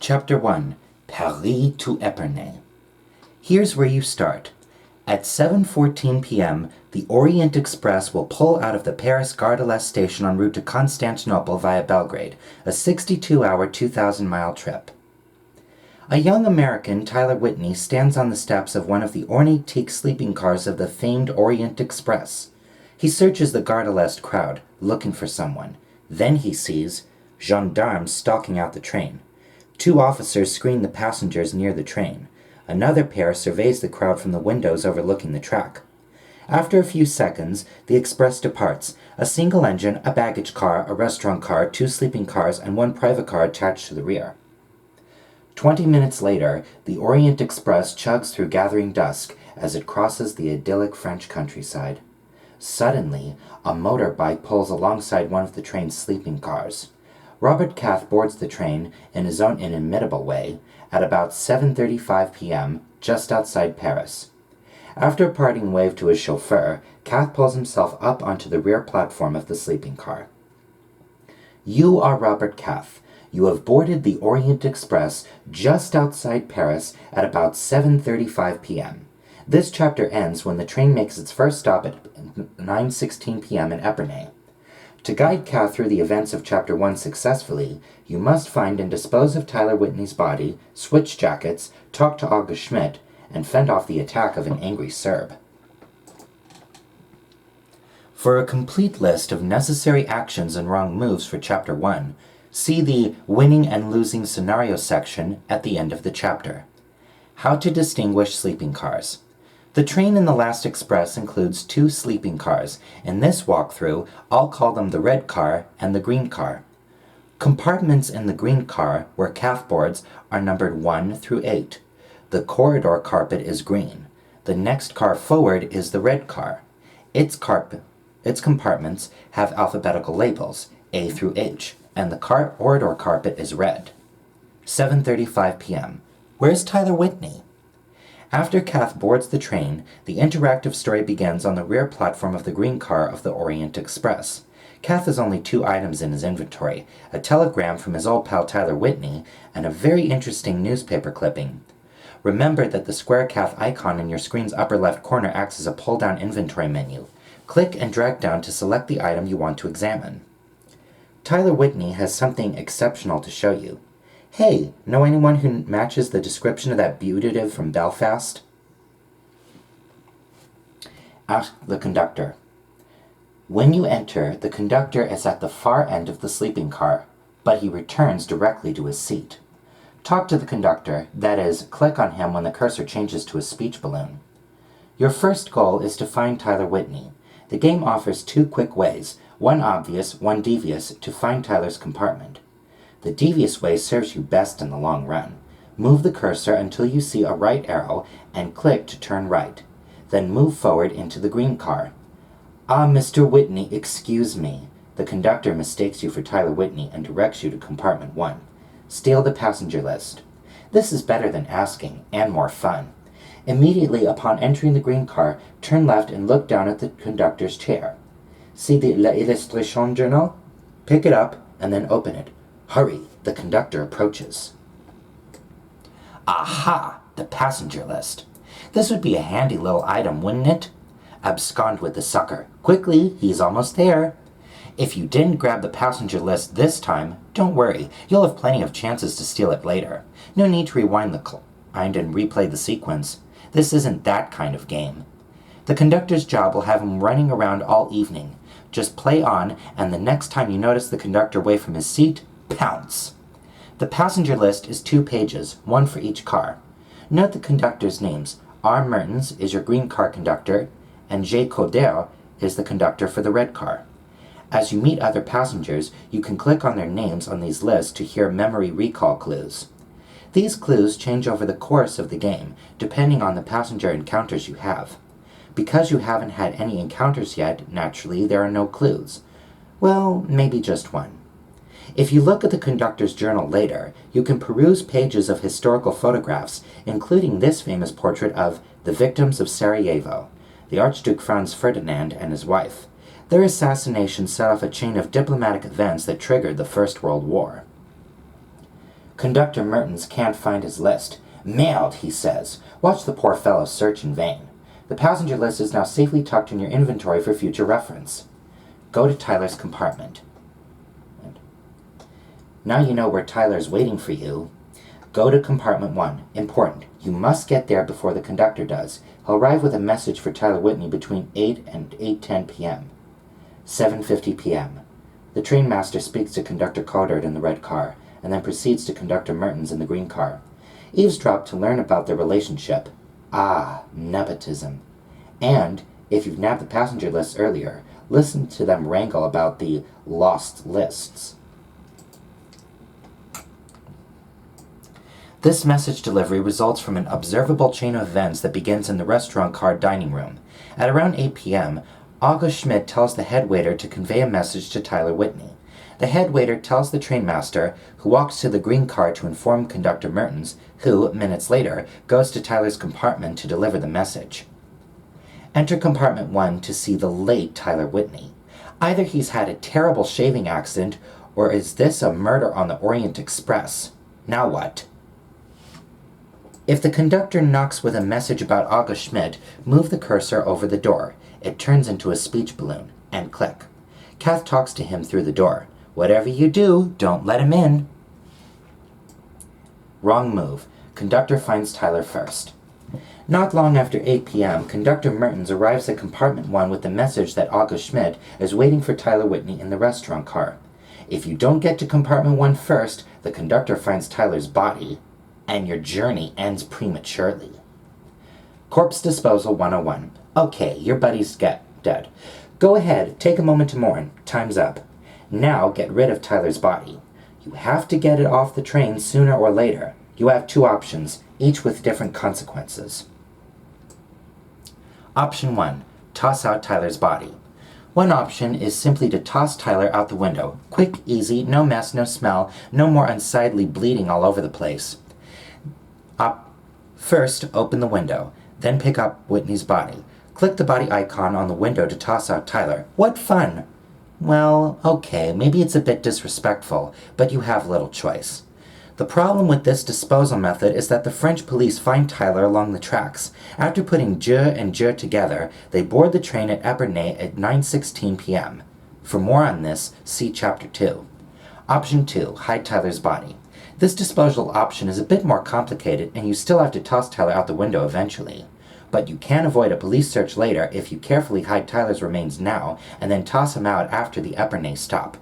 Chapter 1, Paris to Epernay. Here's where you start. At 7:14 p.m., the Orient Express will pull out of the Paris Gare de l'Est station en route to Constantinople via Belgrade, a 62-hour, 2,000-mile trip. A young American, Tyler Whitney, stands on the steps of one of the ornate sleeping cars of the famed Orient Express. He searches the Gare de l'Est crowd, looking for someone. Then he sees gendarmes stalking out the train. 2 officers screen the passengers near the train. Another pair surveys the crowd from the windows overlooking the track. After a few seconds, the express departs, a single engine, a baggage car, a restaurant car, 2 sleeping cars, and 1 private car attached to the rear. 20 minutes later, the Orient Express chugs through gathering dusk as it crosses the idyllic French countryside. Suddenly, a motorbike pulls alongside one of the train's sleeping cars. Robert Cath boards the train in his own inimitable way at about 7:35 p.m., just outside Paris. After a parting wave to his chauffeur, Cath pulls himself up onto the rear platform of the sleeping car. You are Robert Cath. You have boarded the Orient Express just outside Paris at about 7:35 p.m. This chapter ends when the train makes its first stop at 9:16 p.m. in Epernay. To guide Cath through the events of Chapter 1 successfully, you must find and dispose of Tyler Whitney's body, switch jackets, talk to August Schmidt, and fend off the attack of an angry Serb. For a complete list of necessary actions and wrong moves for Chapter 1, see the Winning and Losing Scenario section at the end of the chapter. How to distinguish sleeping cars. The train in the last express includes 2 sleeping cars. In this walkthrough, I'll call them the red car and the green car. Compartments in the green car, where Cath boards, are numbered 1 through 8. The corridor carpet is green. The next car forward is the red car. Its compartments have alphabetical labels, A through H, and the corridor carpet is red. 7:35 p.m. Where's Tyler Whitney? After Cath boards the train, the interactive story begins on the rear platform of the green car of the Orient Express. Cath has only 2 items in his inventory, a telegram from his old pal Tyler Whitney, and a very interesting newspaper clipping. Remember that the square Cath icon in your screen's upper left corner acts as a pull-down inventory menu. Click and drag down to select the item you want to examine. Tyler Whitney has something exceptional to show you. Hey, know anyone who matches the description of that fugitive from Belfast? Ask the conductor. When you enter, the conductor is at the far end of the sleeping car, but he returns directly to his seat. Talk to the conductor, that is, click on him when the cursor changes to a speech balloon. Your first goal is to find Tyler Whitney. The game offers 2 quick ways, one obvious, one devious, to find Tyler's compartment. The devious way serves you best in the long run. Move the cursor until you see a right arrow and click to turn right. Then move forward into the green car. Ah, Mr. Whitney, excuse me. The conductor mistakes you for Tyler Whitney and directs you to compartment 1. Steal the passenger list. This is better than asking, and more fun. Immediately upon entering the green car, turn left and look down at the conductor's chair. See the L'Illustration journal? Pick it up and then open it. Hurry, the conductor approaches. Aha, the passenger list. This would be a handy little item, wouldn't it? Abscond with the sucker. Quickly, he's almost there. If you didn't grab the passenger list this time, don't worry, you'll have plenty of chances to steal it later. No need to rewind and replay the sequence. This isn't that kind of game. The conductor's job will have him running around all evening. Just play on, and the next time you notice the conductor away from his seat, pounce. The passenger list is 2 pages, 1 for each car. Note the conductor's names. R. Mertens is your green car conductor, and J. Coder is the conductor for the red car. As you meet other passengers, you can click on their names on these lists to hear memory recall clues. These clues change over the course of the game, depending on the passenger encounters you have. Because you haven't had any encounters yet, naturally there are no clues. Well, maybe just 1. If you look at the conductor's journal later, you can peruse pages of historical photographs, including this famous portrait of the victims of Sarajevo, the Archduke Franz Ferdinand and his wife. Their assassination set off a chain of diplomatic events that triggered the First World War. Conductor Mertens can't find his list. Mailed, he says. Watch the poor fellow search in vain. The passenger list is now safely tucked in your inventory for future reference. Go to Tyler's compartment. Now you know where Tyler's waiting for you. Go to compartment 1. Important. You must get there before the conductor does. He'll arrive with a message for Tyler Whitney between 8 and 8:10 p.m. 7:50 p.m. The train master speaks to Conductor Coddard in the red car, and then proceeds to Conductor Mertens in the green car. Eavesdrop to learn about their relationship. Ah, nepotism. And, if you've nabbed the passenger list earlier, listen to them wrangle about the lost lists. This message delivery results from an observable chain of events that begins in the restaurant car dining room. At around 8 p.m., August Schmidt tells the head waiter to convey a message to Tyler Whitney. The head waiter tells the trainmaster, who walks to the green car to inform Conductor Mertens, who, minutes later, goes to Tyler's compartment to deliver the message. Enter compartment 1 to see the late Tyler Whitney. Either he's had a terrible shaving accident, or is this a murder on the Orient Express? Now what? If the conductor knocks with a message about August Schmidt, move the cursor over the door. It turns into a speech balloon, and click. Kath talks to him through the door. Whatever you do, don't let him in. Wrong move. Conductor finds Tyler first. Not long after 8 p.m., Conductor Mertens arrives at compartment 1 with the message that August Schmidt is waiting for Tyler Whitney in the restaurant car. If you don't get to compartment 1 first, the conductor finds Tyler's body, and your journey ends prematurely. Corpse Disposal 101. Okay, your buddy's dead. Go ahead, take a moment to mourn. Time's up. Now get rid of Tyler's body. You have to get it off the train sooner or later. You have 2 options, each with different consequences. Option 1. Toss out Tyler's body. One option is simply to toss Tyler out the window. Quick, easy, no mess, no smell, no more unsightly bleeding all over the place. First, open the window, then pick up Whitney's body. Click the body icon on the window to toss out Tyler. What fun! Well, okay, maybe it's a bit disrespectful, but you have little choice. The problem with this disposal method is that the French police find Tyler along the tracks. After putting je and je together, they board the train at Epernay at 9:16 p.m. For more on this, see Chapter 2. Option 2. Hide Tyler's body. This disposal option is a bit more complicated, and you still have to toss Tyler out the window eventually. But you can avoid a police search later if you carefully hide Tyler's remains now and then toss him out after the Epernay stop.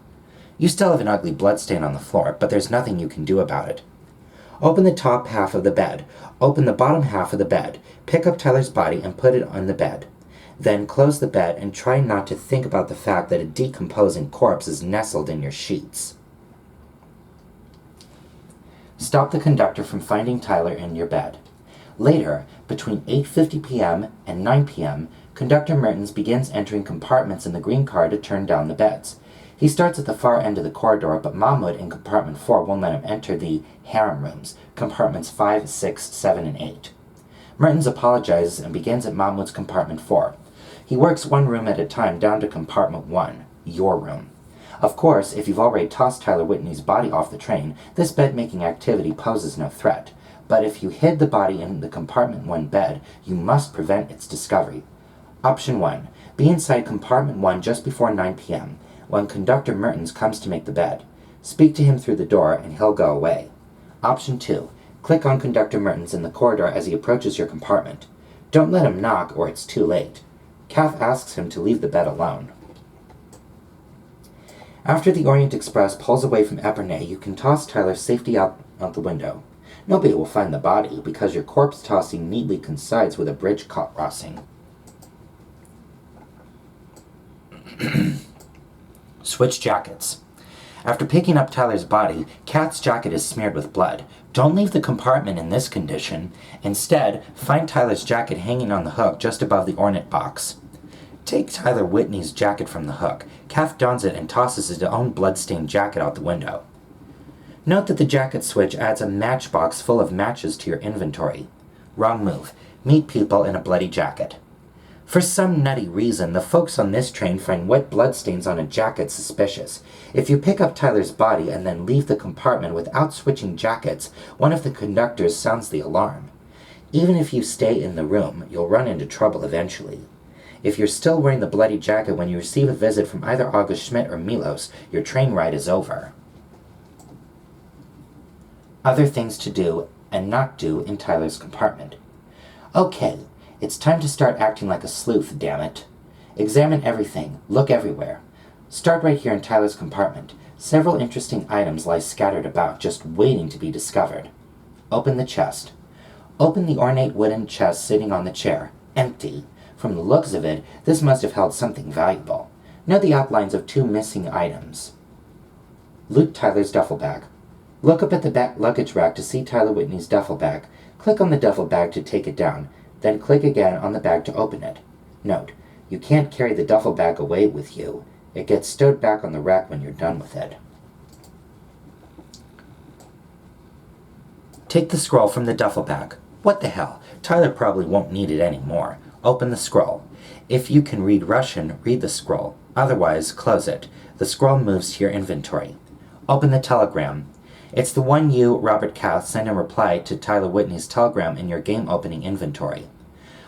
You still have an ugly bloodstain on the floor, but there's nothing you can do about it. Open the top half of the bed. Open the bottom half of the bed. Pick up Tyler's body and put it on the bed. Then close the bed and try not to think about the fact that a decomposing corpse is nestled in your sheets. Stop the conductor from finding Tyler in your bed. Later, between 8:50 p.m. and 9 p.m., Conductor Mertens begins entering compartments in the green car to turn down the beds. He starts at the far end of the corridor, but Mahmoud in compartment 4 won't let him enter the harem rooms, compartments 5, 6, 7, and 8. Mertens apologizes and begins at Mahmoud's compartment 4. He works one room at a time down to compartment 1, your room. Of course, if you've already tossed Tyler Whitney's body off the train, this bed-making activity poses no threat. But if you hid the body in the compartment 1 bed, you must prevent its discovery. Option 1. Be inside compartment 1 just before 9 p.m. when Conductor Mertens comes to make the bed. Speak to him through the door and he'll go away. Option 2. Click on Conductor Mertens in the corridor as he approaches your compartment. Don't let him knock or it's too late. Kath asks him to leave the bed alone. After the Orient Express pulls away from Epernay, you can toss Tyler safely out the window. Nobody will find the body because your corpse tossing neatly coincides with a bridge crossing. Switch jackets. After picking up Tyler's body, Kath's jacket is smeared with blood. Don't leave the compartment in this condition. Instead, find Tyler's jacket hanging on the hook just above the ornate box. Take Tyler Whitney's jacket from the hook. Kath dons it and tosses his own blood-stained jacket out the window. Note that the jacket switch adds a matchbox full of matches to your inventory. Wrong move. Meet people in a bloody jacket. For some nutty reason, the folks on this train find wet bloodstains on a jacket suspicious. If you pick up Tyler's body and then leave the compartment without switching jackets, one of the conductors sounds the alarm. Even if you stay in the room, you'll run into trouble eventually. If you're still wearing the bloody jacket when you receive a visit from either August Schmidt or Milos, your train ride is over. Other things to do and not do in Tyler's compartment. Okay, it's time to start acting like a sleuth, damn it. Examine everything, look everywhere. Start right here in Tyler's compartment. Several interesting items lie scattered about, just waiting to be discovered. Open the chest. Open the ornate wooden chest sitting on the chair. Empty. From the looks of it, this must have held something valuable. Note the outlines of 2 missing items. Loot Tyler's duffel bag. Look up at the back luggage rack to see Tyler Whitney's duffel bag. Click on the duffel bag to take it down. Then click again on the bag to open it. Note, you can't carry the duffel bag away with you. It gets stowed back on the rack when you're done with it. Take the scroll from the duffel bag. What the hell? Tyler probably won't need it anymore. Open the scroll. If you can read Russian, read the scroll. Otherwise, close it. The scroll moves to your inventory. Open the telegram. It's the one you, Robert Kath, sent in reply to Tyler Whitney's telegram in your game opening inventory.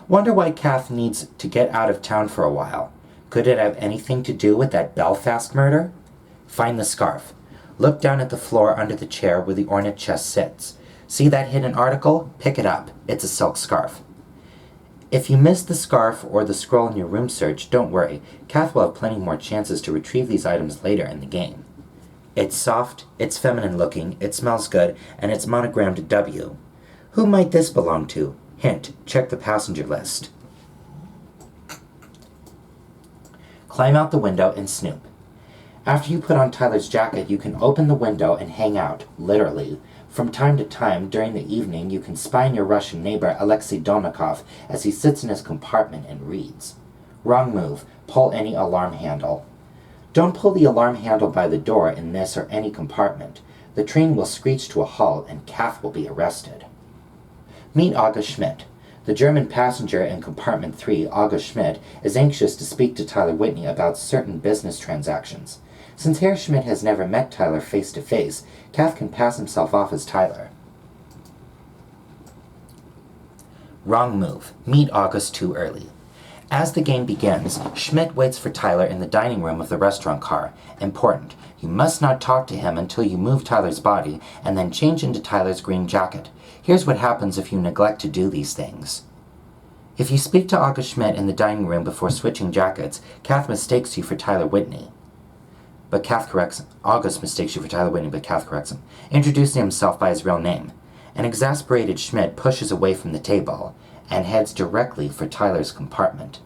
Wonder why Kath needs to get out of town for a while. Could it have anything to do with that Belfast murder? Find the scarf. Look down at the floor under the chair where the ornate chest sits. See that hidden article? Pick it up. It's a silk scarf. If you miss the scarf or the scroll in your room search, don't worry. Kath will have plenty more chances to retrieve these items later in the game. It's soft, it's feminine looking, it smells good, and it's monogrammed W. Who might this belong to? Hint, check the passenger list. Climb out the window and snoop. After you put on Tyler's jacket, you can open the window and hang out, literally. From time to time, during the evening, you can spy on your Russian neighbor, Alexei Dolnikov, as he sits in his compartment and reads. Wrong move. Pull any alarm handle. Don't pull the alarm handle by the door in this or any compartment. The train will screech to a halt and Kath will be arrested. Meet August Schmidt. The German passenger in compartment 3, August Schmidt, is anxious to speak to Tyler Whitney about certain business transactions. Since Herr Schmidt has never met Tyler face to face, Kath can pass himself off as Tyler. Wrong move. Meet August too early. As the game begins, Schmidt waits for Tyler in the dining room of the restaurant car. Important, you must not talk to him until you move Tyler's body and then change into Tyler's green jacket. Here's what happens if you neglect to do these things. If you speak to August Schmidt in the dining room before switching jackets, Kath mistakes you for Tyler Whitney. But Kath corrects him. August mistakes you for Tyler Whitney, but Kath corrects him, introducing himself by his real name. An exasperated Schmidt pushes away from the table and heads directly for Tyler's compartment.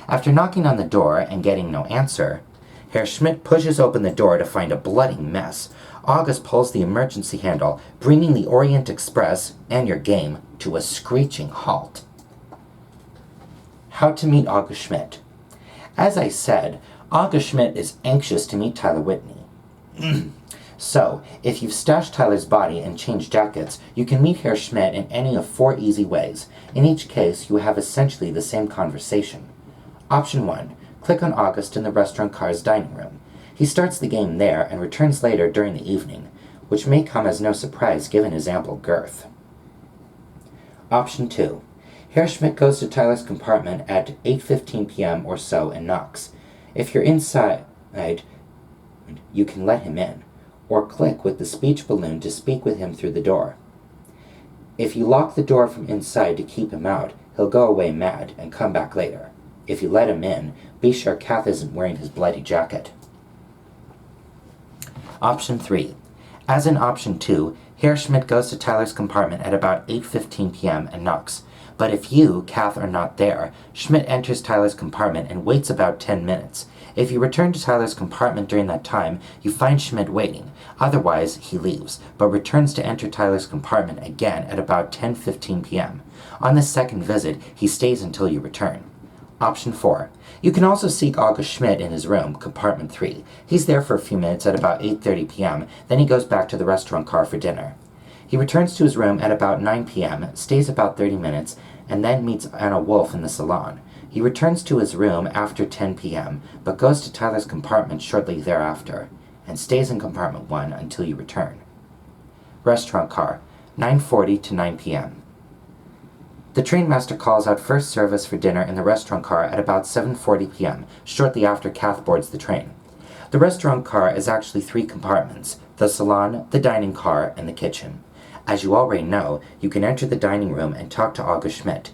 After knocking on the door and getting no answer, Herr Schmidt pushes open the door to find a bloody mess. August pulls the emergency handle, bringing the Orient Express and your game to a screeching halt. How to meet August Schmidt. As I said, August Schmidt is anxious to meet Tyler Whitney. So, if you've stashed Tyler's body and changed jackets, you can meet Herr Schmidt in any of 4 easy ways. In each case, you have essentially the same conversation. Option 1. Click on August in the restaurant car's dining room. He starts the game there and returns later during the evening, which may come as no surprise given his ample girth. Option 2. Herr Schmidt goes to Tyler's compartment at 8:15 p.m. or so and knocks. If you're inside, you can let him in, or click with the speech balloon to speak with him through the door. If you lock the door from inside to keep him out, he'll go away mad and come back later. If you let him in, be sure Kath isn't wearing his bloody jacket. Option 3. As in Option 2, Herr Schmidt goes to Tyler's compartment at about 8:15 p.m. and knocks. But if you, Kath, are not there, Schmidt enters Tyler's compartment and waits about 10 minutes. If you return to Tyler's compartment during that time, you find Schmidt waiting. Otherwise, he leaves, but returns to enter Tyler's compartment again at about 10:15 p.m. On the second visit, he stays until you return. Option 4. You can also seek August Schmidt in his room, compartment 3. He's there for a few minutes at about 8:30 p.m., then he goes back to the restaurant car for dinner. He returns to his room at about 9 p.m., stays about 30 minutes, and then meets Anna Wolf in the salon. He returns to his room after 10 p.m., but goes to Tyler's compartment shortly thereafter, and stays in compartment 1 until you return. Restaurant car, 9:40 to 9 p.m. The trainmaster calls out first service for dinner in the restaurant car at about 7:40 p.m., shortly after Kath boards the train. The restaurant car is actually 3 compartments: the salon, the dining car, and the kitchen. As you already know, you can enter the dining room and talk to August Schmidt.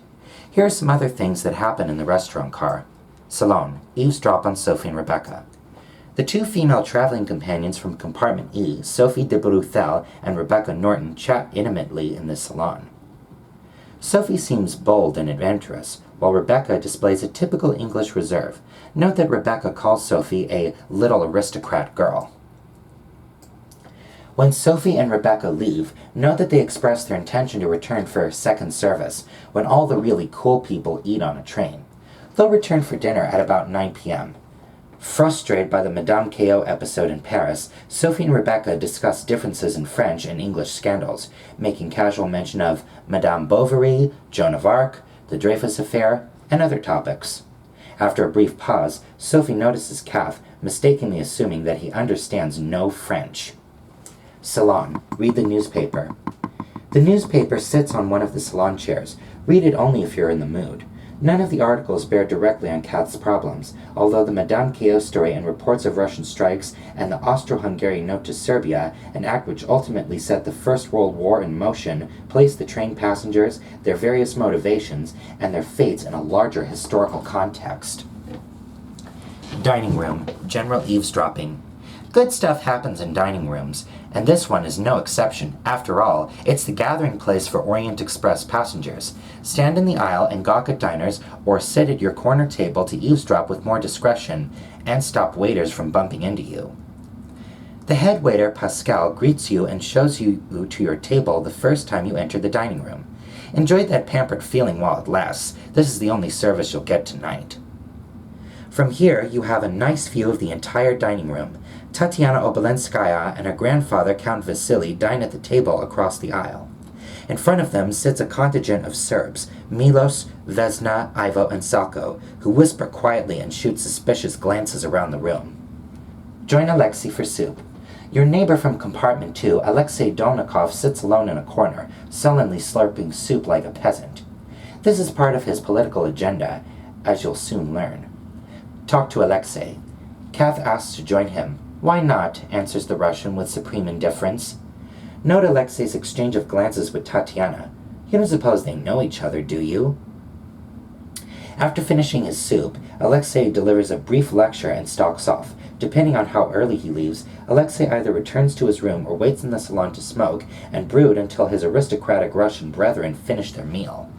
Here are some other things that happen in the restaurant car. Salon, eavesdrop on Sophie and Rebecca. The 2 female traveling companions from compartment E, Sophie de Bruthel and Rebecca Norton, chat intimately in the salon. Sophie seems bold and adventurous, while Rebecca displays a typical English reserve. Note that Rebecca calls Sophie a little aristocrat girl. When Sophie and Rebecca leave, note that they express their intention to return for second service, when all the really cool people eat on a train. They'll return for dinner at about 9 p.m. Frustrated by the Madame K.O. episode in Paris, Sophie and Rebecca discuss differences in French and English scandals, making casual mention of Madame Bovary, Joan of Arc, the Dreyfus affair, and other topics. After a brief pause, Sophie notices Kath, mistakenly assuming that he understands no French. Salon. Read the newspaper. The newspaper sits on one of the salon chairs. Read it only if you're in the mood. None of the articles bear directly on Kath's problems, although the Madame K.O. story and reports of Russian strikes and the Austro-Hungarian note to Serbia, an act which ultimately set the First World War in motion, place the train passengers, their various motivations, and their fates in a larger historical context. Dining room. General eavesdropping. Good stuff happens in dining rooms, and this one is no exception. After all, it's the gathering place for Orient Express passengers. Stand in the aisle and gawk at diners, or sit at your corner table to eavesdrop with more discretion, and stop waiters from bumping into you. The head waiter, Pascal, greets you and shows you to your table the first time you enter the dining room. Enjoy that pampered feeling while it lasts. This is the only service you'll get tonight. From here, you have a nice view of the entire dining room. Tatiana Obolenskaya and her grandfather, Count Vasily, dine at the table across the aisle. In front of them sits a contingent of Serbs, Milos, Vesna, Ivo, and Salko, who whisper quietly and shoot suspicious glances around the room. Join Alexei for soup. Your neighbor from compartment 2, Alexei Dolnikov, sits alone in a corner, sullenly slurping soup like a peasant. This is part of his political agenda, as you'll soon learn. Talk to Alexei. Kath asks to join him. Why not? Answers the Russian with supreme indifference. Note Alexei's exchange of glances with Tatiana. You don't suppose they know each other, do you? After finishing his soup, Alexei delivers a brief lecture and stalks off. Depending on how early he leaves, Alexei either returns to his room or waits in the salon to smoke and brood until his aristocratic Russian brethren finish their meal.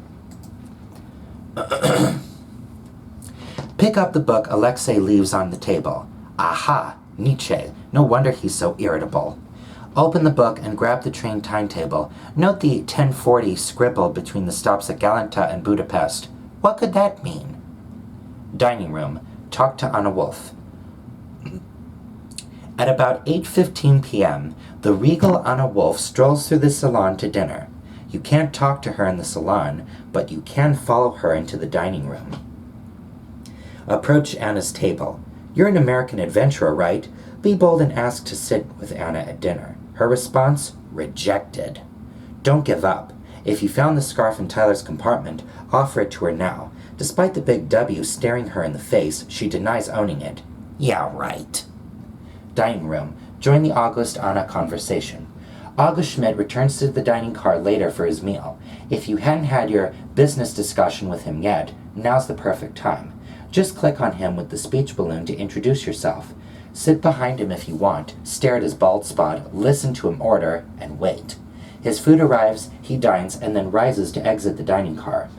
Pick up the book Alexei leaves on the table. Aha! Nietzsche. No wonder he's so irritable. Open the book and grab the train timetable. Note the 10:40 scribbled between the stops at Galanta and Budapest. What could that mean? Dining room. Talk to Anna Wolf. At about 8:15 p.m., the regal Anna Wolf strolls through the salon to dinner. You can't talk to her in the salon, but you can follow her into the dining room. Approach Anna's table. You're an American adventurer, right? Be bold and ask to sit with Anna at dinner. Her response? Rejected. Don't give up. If you found the scarf in Tyler's compartment, offer it to her now. Despite the big W staring her in the face, she denies owning it. Yeah, right. Dining room. Join the August Anna conversation. August Schmidt returns to the dining car later for his meal. If you hadn't had your business discussion with him yet, now's the perfect time. Just click on him with the speech balloon to introduce yourself. Sit behind him if you want, stare at his bald spot, listen to him order, and wait. His food arrives, he dines, and then rises to exit the dining car.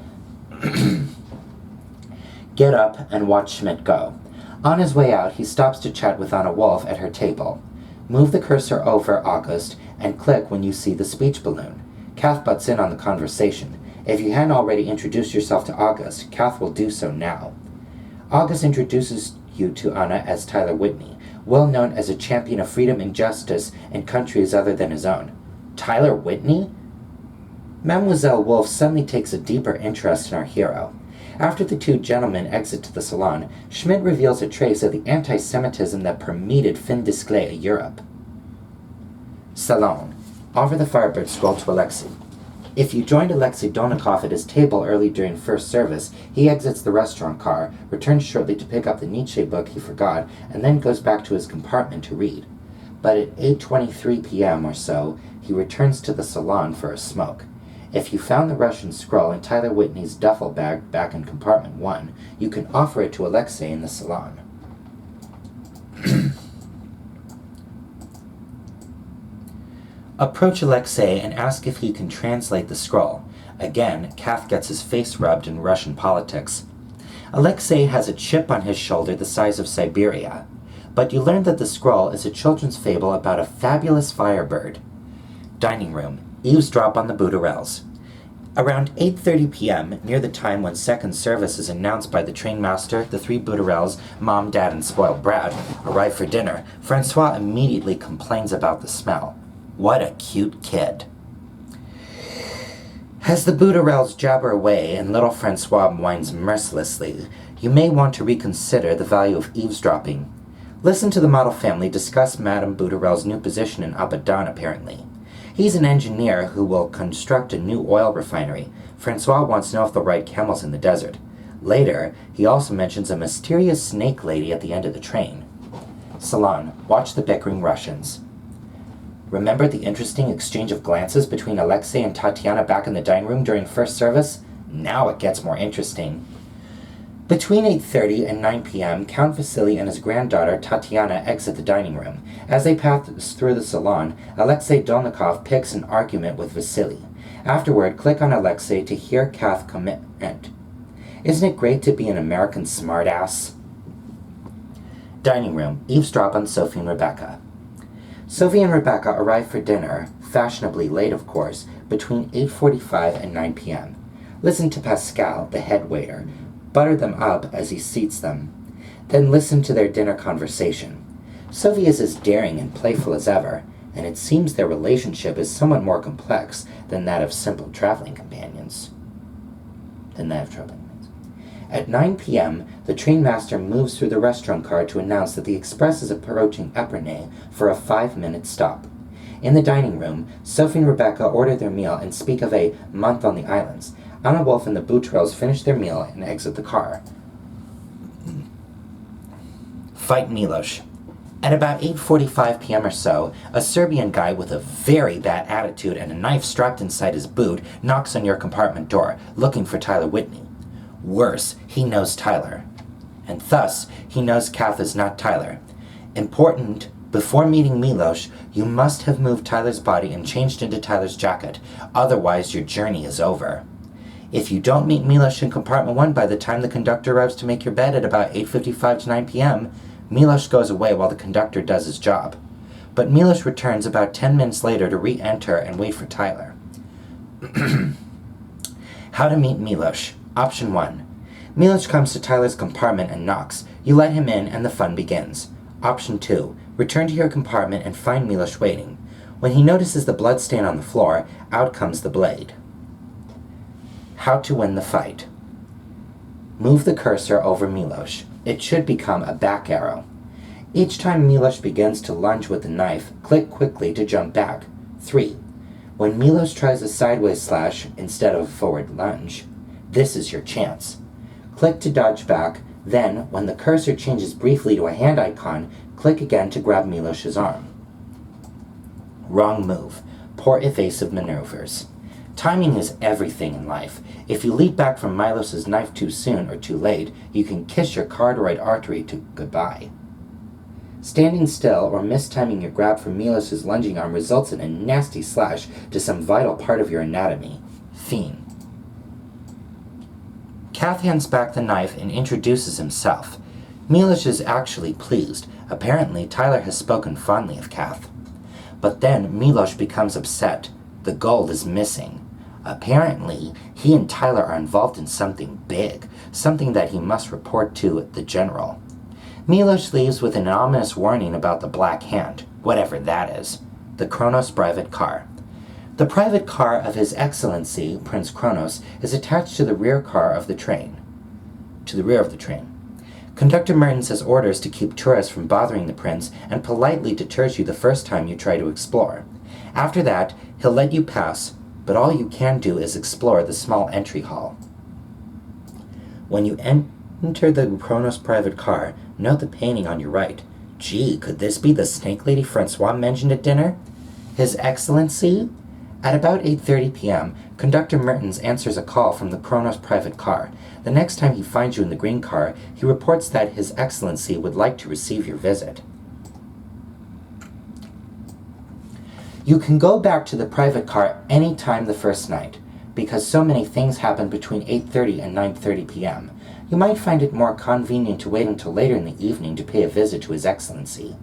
Get up and watch Schmidt go. On his way out, he stops to chat with Anna Wolf at her table. Move the cursor over August and click when you see the speech balloon. Kath butts in on the conversation. If you hadn't already introduced yourself to August, Kath will do so now. August introduces you to Anna as Tyler Whitney, well known as a champion of freedom and justice in countries other than his own. Tyler Whitney? Mademoiselle Wolf suddenly takes a deeper interest in our hero. After the two gentlemen exit to the salon, Schmidt reveals a trace of the anti-Semitism that permeated fin display Europe. Salon. Over the Firebird scroll to Alexei. If you joined Alexei Dolnikov at his table early during first service, he exits the restaurant car, returns shortly to pick up the Nietzsche book he forgot, and then goes back to his compartment to read. But at 8:23 p.m. or so, he returns to the salon for a smoke. If you found the Russian scroll in Tyler Whitney's duffel bag back in compartment 1, you can offer it to Alexei in the salon. Approach Alexei and ask if he can translate the scroll. Again, Kath gets his face rubbed in Russian politics. Alexei has a chip on his shoulder the size of Siberia, but you learn that the scroll is a children's fable about a fabulous firebird. Dining room. Eavesdrop on the Boutarels. Around 8:30 p.m., near the time when second service is announced by the trainmaster, the three Boutarels, Mom, Dad, and spoiled brat, arrive for dinner. Francois immediately complains about the smell. What a cute kid. As the Boutarels jabber away and little Francois whines mercilessly, you may want to reconsider the value of eavesdropping. Listen to the model family discuss Madame Boutarel's new position in Abadan, apparently. He's an engineer who will construct a new oil refinery. Francois wants to know if they'll ride camels in the desert. Later, he also mentions a mysterious snake lady at the end of the train. Salon. Watch the bickering Russians. Remember the interesting exchange of glances between Alexei and Tatiana back in the dining room during first service? Now it gets more interesting. Between 8:30 and 9 p.m., Count Vasily and his granddaughter Tatiana exit the dining room. As they pass through the salon, Alexei Dolnikov picks an argument with Vasily. Afterward, click on Alexei to hear Kath comment. Isn't it great to be an American smartass? Dining room. Eavesdrop on Sophie and Rebecca. Sophie and Rebecca arrive for dinner, fashionably late of course, between 8:45 and 9 p.m. Listen to Pascal, the head waiter, butter them up as he seats them. Then listen to their dinner conversation. Sophie is as daring and playful as ever, and it seems their relationship is somewhat more complex than that of simple traveling companions. At 9 p.m., the trainmaster moves through the restaurant car to announce that the express is approaching Epernay for a 5-minute stop. In the dining room, Sophie and Rebecca order their meal and speak of a month on the islands. Anna Wolf and the Boutarels finish their meal and exit the car. Fight Milosh. At about 8:45 p.m. or so, a Serbian guy with a very bad attitude and a knife strapped inside his boot knocks on your compartment door, looking for Tyler Whitney. Worse, he knows Tyler. And thus, he knows Kath is not Tyler. Important, before meeting Milosh, you must have moved Tyler's body and changed into Tyler's jacket. Otherwise, your journey is over. If you don't meet Milosh in compartment 1 by the time the conductor arrives to make your bed at about 8:55 to 9 p.m., Milosh goes away while the conductor does his job. But Milosh returns about 10 minutes later to re-enter and wait for Tyler. How to meet Milosh. Option 1. Milosh comes to Tyler's compartment and knocks. You let him in and the fun begins. Option 2. Return to your compartment and find Milosh waiting. When he notices the blood stain on the floor, out comes the blade. How to win the fight. Move the cursor over Milosh. It should become a back arrow. Each time Milosh begins to lunge with the knife, click quickly to jump back. 3. When Milosh tries a sideways slash instead of a forward lunge, this is your chance. Click to dodge back, then, when the cursor changes briefly to a hand icon, click again to grab Milosh's arm. Wrong move. Poor evasive maneuvers. Timing is everything in life. If you leap back from Milos's knife too soon or too late, you can kiss your carotid artery to goodbye. Standing still or mistiming your grab from Milos's lunging arm results in a nasty slash to some vital part of your anatomy. Fiend. Kath hands back the knife and introduces himself. Milos is actually pleased. Apparently, Tyler has spoken fondly of Kath. But then Milos becomes upset. The gold is missing. Apparently, he and Tyler are involved in something big, something that he must report to the general. Milos leaves with an ominous warning about the Black Hand, whatever that is, the Kronos private car. The private car of His Excellency, Prince Kronos, is attached to the rear car of the train. to the rear of the train. Conductor Mertens has orders to keep tourists from bothering the prince and politely deters you the first time you try to explore. After that, he'll let you pass, but all you can do is explore the small entry hall. When you enter the Kronos private car, note the painting on your right. Gee, could this be the snake lady Francois mentioned at dinner? His Excellency? At about 8:30 p.m., Conductor Mertens answers a call from the Kronos private car. The next time he finds you in the green car, he reports that His Excellency would like to receive your visit. You can go back to the private car any time the first night, because so many things happen between 8:30 and 9:30 p.m. You might find it more convenient to wait until later in the evening to pay a visit to His Excellency.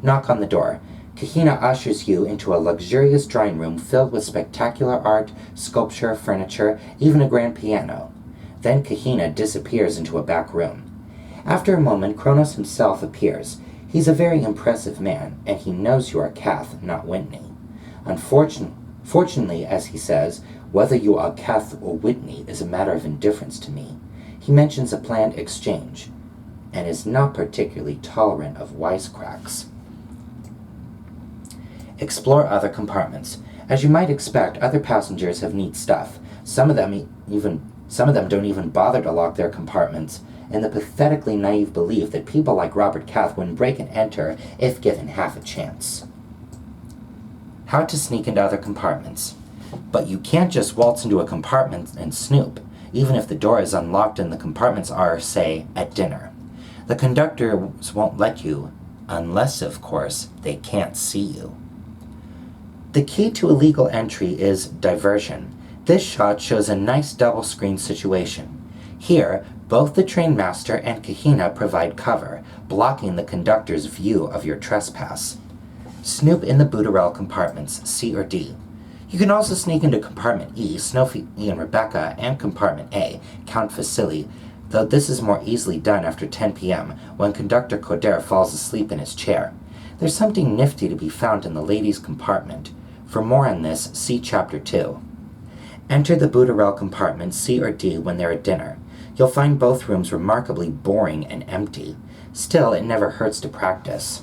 Knock on the door. Kahina ushers you into a luxurious drawing room filled with spectacular art, sculpture, furniture, even a grand piano. Then Kahina disappears into a back room. After a moment, Kronos himself appears. He's a very impressive man, and he knows you are Kath, not Whitney. Fortunately, as he says, whether you are Kath or Whitney is a matter of indifference to me. He mentions a planned exchange, and is not particularly tolerant of wisecracks. Explore other compartments. As you might expect, other passengers have neat stuff. Some of them don't even bother to lock their compartments, in the pathetically naive belief that people like Robert Kath wouldn't break and enter if given half a chance. How to sneak into other compartments. But you can't just waltz into a compartment and snoop, even if the door is unlocked and the compartments are, say, at dinner. The conductors won't let you, unless, of course, they can't see you. The key to illegal entry is diversion. This shot shows a nice double-screen situation. Here, both the trainmaster and Kahina provide cover, blocking the conductor's view of your trespass. Snoop in the Boutarel compartments, C or D. You can also sneak into compartment E, Snowfie and Rebecca, and compartment A, Count Vasily, though this is more easily done after 10 p.m., when Conductor Coder falls asleep in his chair. There's something nifty to be found in the ladies' compartment. For more on this, see Chapter 2. Enter the Boutarel compartment, C or D, when they're at dinner. You'll find both rooms remarkably boring and empty. Still, it never hurts to practice.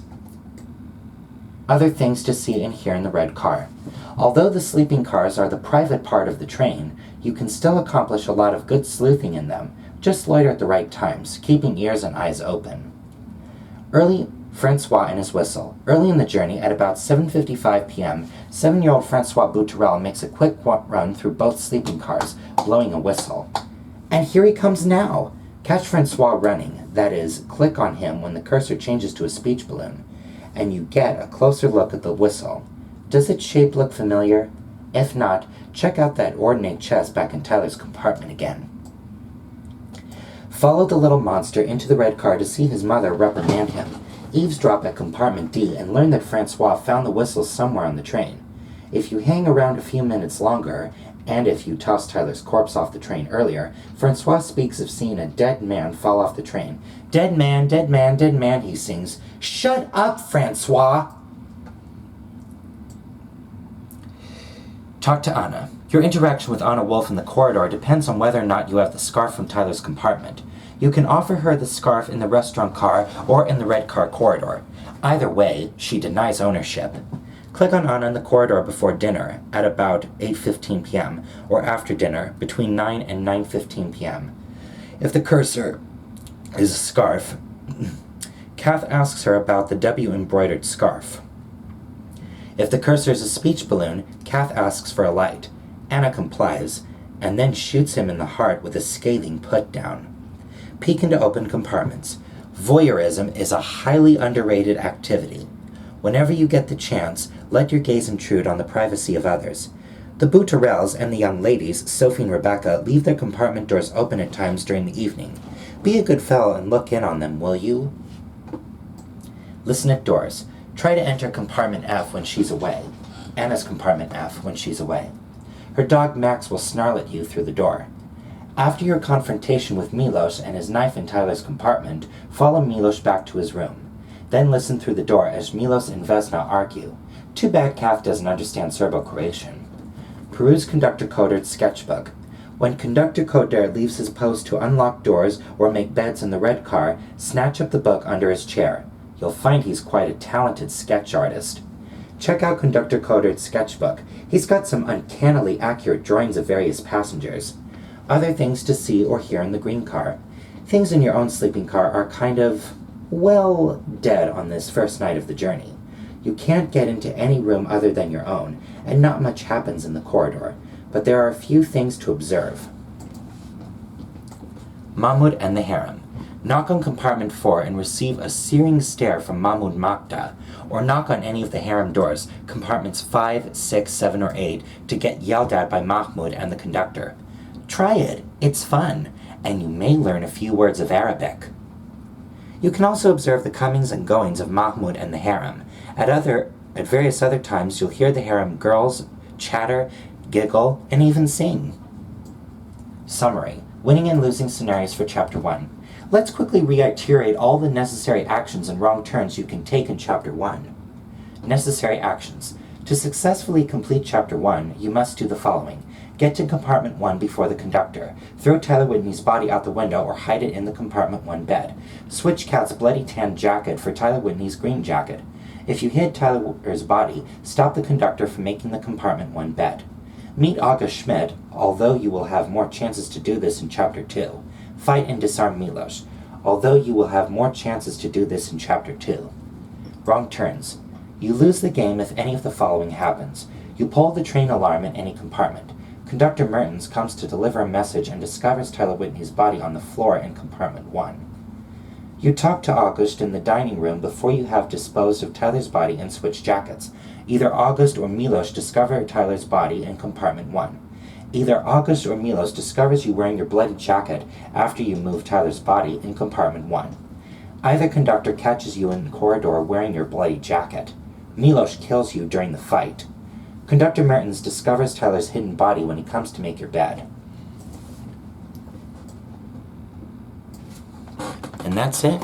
Other things to see and hear in the red car. Although the sleeping cars are the private part of the train, you can still accomplish a lot of good sleuthing in them. Just loiter at the right times, keeping ears and eyes open. Francois and His Whistle. Early in the journey, at about 7:55 p.m., 7-year-old Francois Boutarel makes a quick run through both sleeping cars, blowing a whistle. And here he comes now! Catch Francois running, that is, click on him when the cursor changes to a speech balloon, and you get a closer look at the whistle. Does its shape look familiar? If not, check out that ordinate chest back in Tyler's compartment again. Follow the little monster into the red car to see his mother reprimand him. Eavesdrop at compartment D and learn that Francois found the whistle somewhere on the train. If you hang around a few minutes longer, and if you toss Tyler's corpse off the train earlier, Francois speaks of seeing a dead man fall off the train. Dead man, dead man, dead man, he sings. Shut up, Francois! Talk to Anna. Your interaction with Anna Wolf in the corridor depends on whether or not you have the scarf from Tyler's compartment. You can offer her the scarf in the restaurant car or in the red car corridor. Either way, she denies ownership. Click on Anna in the corridor before dinner at about 8:15 p.m. or after dinner between 9 and 9:15 p.m. If the cursor is a scarf, Kath asks her about the W-embroidered scarf. If the cursor is a speech balloon, Kath asks for a light. Anna complies, and then shoots him in the heart with a scathing put-down. Peek into open compartments. Voyeurism is a highly underrated activity. Whenever you get the chance, let your gaze intrude on the privacy of others. The Boutarels and the young ladies, Sophie and Rebecca, leave their compartment doors open at times during the evening. Be a good fellow and look in on them, will you? Listen at doors. Try to enter compartment F when she's away. Anna's compartment F when she's away. Her dog Max will snarl at you through the door. After your confrontation with Milos and his knife in Tyler's compartment, follow Milos back to his room. Then listen through the door as Milos and Vesna argue. Too bad Kath doesn't understand Serbo-Croatian. Peruse Conductor Coder's sketchbook. When Conductor Coder leaves his post to unlock doors or make beds in the red car, snatch up the book under his chair. You'll find he's quite a talented sketch artist. Check out Conductor Coder's sketchbook. He's got some uncannily accurate drawings of various passengers. Other things to see or hear in the green car. Things in your own sleeping car are kind of, well, dead on this first night of the journey. You can't get into any room other than your own, and not much happens in the corridor, but there are a few things to observe. Mahmud and the harem. Knock on compartment 4 and receive a searing stare from Mahmud Makta, or knock on any of the harem doors, compartments 5, 6, 7, or 8, to get yelled at by Mahmud and the conductor. Try it, it's fun, and you may learn a few words of Arabic. You can also observe the comings and goings of Mahmud and the harem. At various other times you'll hear the harem girls chatter, giggle, and even sing. Summary. Winning and losing scenarios for Chapter 1. Let's quickly reiterate all the necessary actions and wrong turns you can take in Chapter 1. Necessary actions. To successfully complete Chapter 1, you must do the following. Get to Compartment 1 before the conductor. Throw Tyler Whitney's body out the window or hide it in the Compartment 1 bed. Switch Kat's bloody tan jacket for Tyler Whitney's green jacket. If you hid Tyler's body, stop the conductor from making the Compartment 1 bed. Meet August Schmidt, although you will have more chances to do this in Chapter 2. Fight and disarm Milos, although you will have more chances to do this in Chapter 2. Wrong turns. You lose the game if any of the following happens. You pull the train alarm in any compartment. Conductor Mertens comes to deliver a message and discovers Tyler Whitney's body on the floor in Compartment 1. You talk to August in the dining room before you have disposed of Tyler's body and switch jackets. Either August or Milos discover Tyler's body in Compartment 1. Either August or Milos discovers you wearing your bloody jacket after you move Tyler's body in Compartment 1. Either conductor catches you in the corridor wearing your bloody jacket. Milos kills you during the fight. Conductor Mertens discovers Tyler's hidden body when he comes to make your bed. And that's it.